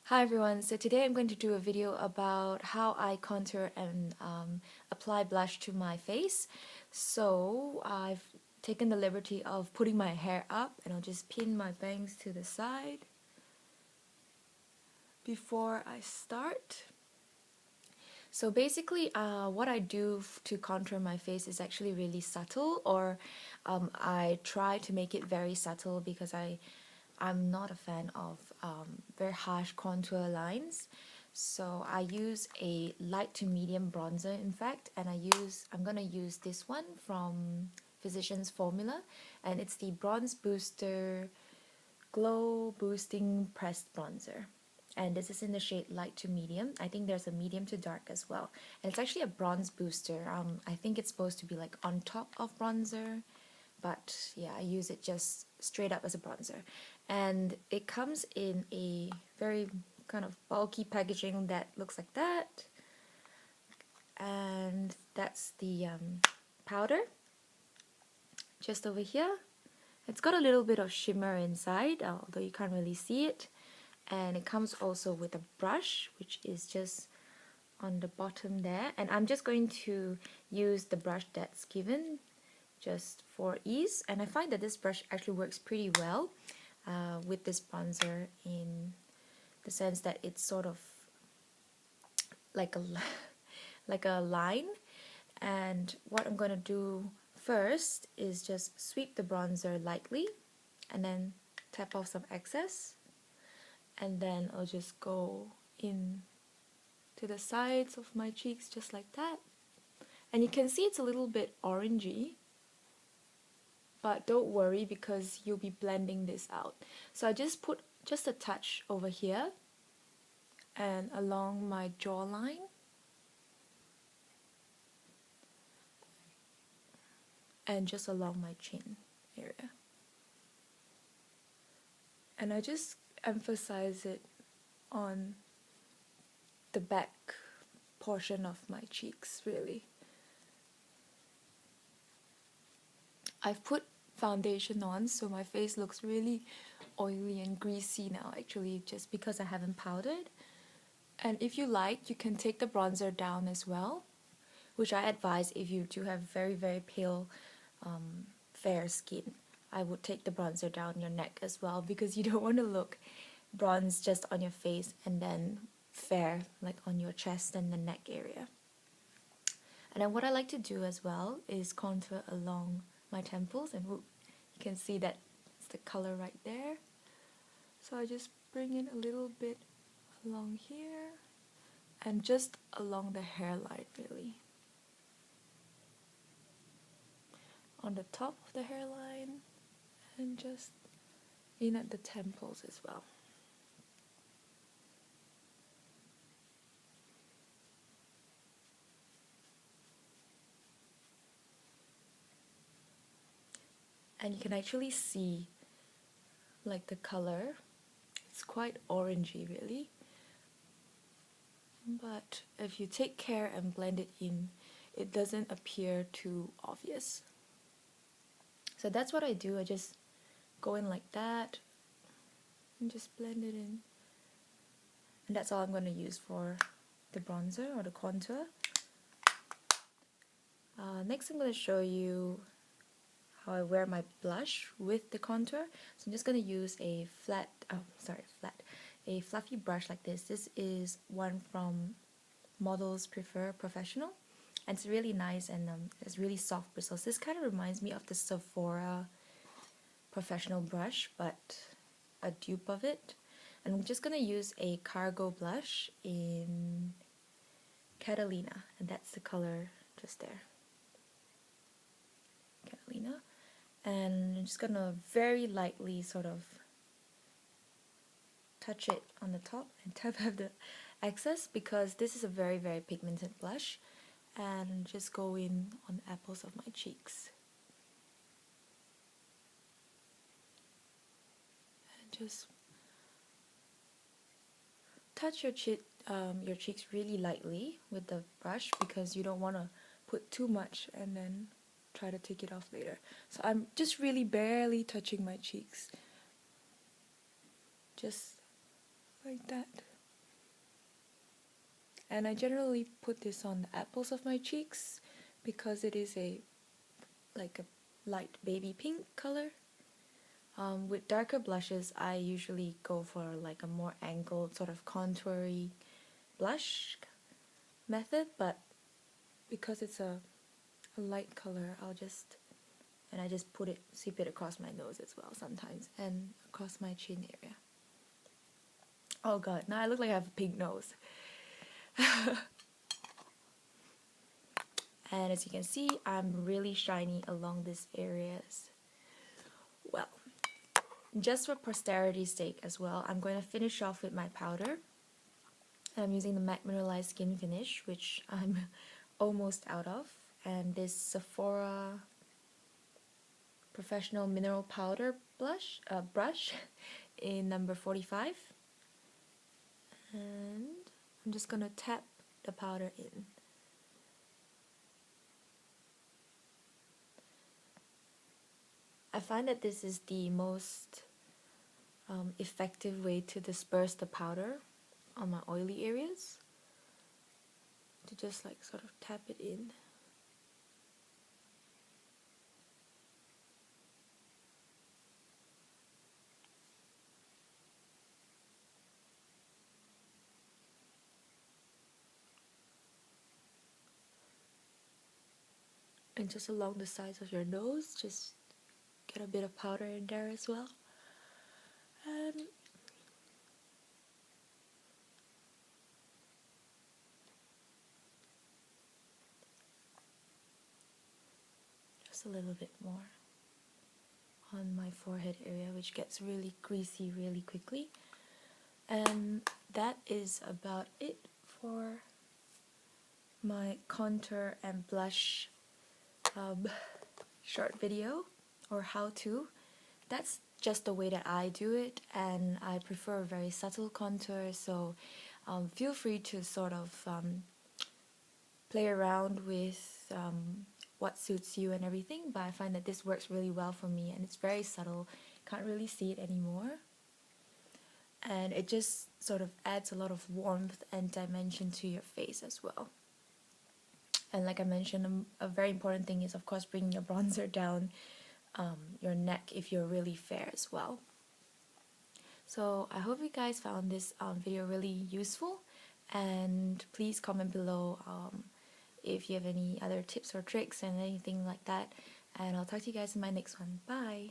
Hi everyone, so today I'm going to do a video about how I contour and apply blush to my face. So I've taken the liberty of putting my hair up and I'll just pin my bangs to the side before I start. So basically what I do to contour my face is actually really subtle, or I try to make it very subtle because I'm not a fan of very harsh contour lines. So I use a light to medium bronzer in fact, and I'm gonna use this one from Physicians Formula, and it's the Bronze Booster Glow Boosting Pressed Bronzer. And this is in the shade light to medium. I think there's a medium to dark as well. And it's actually a bronze booster. I think it's supposed to be like on top of bronzer, but yeah, I use it just straight up as a bronzer. And it comes in a very kind of bulky packaging that looks like that. And that's the powder just over here. It's got a little bit of shimmer inside, although you can't really see it. And it comes also with a brush, which is just on the bottom there. And I'm just going to use the brush that's given just for ease. And I find that this brush actually works pretty well with this bronzer, in the sense that it's sort of like a line. And what I'm going to do first is just sweep the bronzer lightly and then tap off some excess. And then I'll just go in to the sides of my cheeks just like that. And you can see it's a little bit orangey, but don't worry because you'll be blending this out. So I just put just a touch over here and along my jawline, and just along my chin area. And I just emphasize it on the back portion of my cheeks, really. I've put foundation on, so my face looks really oily and greasy now, actually, just because I haven't powdered. And if you like, you can take the bronzer down as well, which I advise if you do have very, very pale, fair skin. I would take the bronzer down your neck as well, because you don't want to look bronze just on your face and then fair like on your chest and the neck area. And then what I like to do as well is contour along my temples, and you can see that it's the color right there. So I just bring it a little bit along here and just along the hairline, really. On the top of the hairline and just in at the temples as well. And you can actually see like the color. It's quite orangey, really. But if you take care and blend it in, it doesn't appear too obvious. So that's what I do. I just go in like that and just blend it in. And that's all I'm going to use for the bronzer or the contour. Next I'm going to show you how I wear my blush with the contour. So I'm just going to use a a fluffy brush like this. This is one from Models Prefer Professional, and it's really nice, and it's really soft bristles. This kind of reminds me of the Sephora Professional brush, but a dupe of it. And I'm just going to use a cargo blush in Catalina, and that's the color just there. Catalina. And I'm just gonna very lightly sort of touch it on the top and tap out the excess, because this is a very, very pigmented blush, and just go in on the apples of my cheeks. And just touch your cheeks really lightly with the brush, because you don't want to put too much and then try to take it off later. So I'm just really barely touching my cheeks, just like that. And I generally put this on the apples of my cheeks because it is like a light baby pink color. With darker blushes, I usually go for like a more angled sort of contoury blush method, but because it's a light color, I just sweep it across my nose as well sometimes, and across my chin area. Oh god, now I look like I have a pink nose. And as you can see, I'm really shiny along these areas. Well, just for posterity's sake as well, I'm going to finish off with my powder. I'm using the MAC Mineralize Skinfinish, which I'm almost out of, and this Sephora Professional Mineral Powder brush in number 45. And I'm just gonna tap the powder in. I find that this is the most effective way to disperse the powder on my oily areas, to just like sort of tap it in. And just along the sides of your nose, just get a bit of powder in there as well. And just a little bit more on my forehead area, which gets really greasy really quickly. And that is about it for my contour and blush short video, or how to. That's just the way that I do it, and I prefer a very subtle contour, so feel free to sort of play around with what suits you and everything, but I find that this works really well for me, and it's very subtle, can't really see it anymore, and it just sort of adds a lot of warmth and dimension to your face as well. And like I mentioned, a very important thing is of course bringing your bronzer down your neck if you're really fair as well. So I hope you guys found this video really useful, and please comment below if you have any other tips or tricks and anything like that, and I'll talk to you guys in my next one. Bye!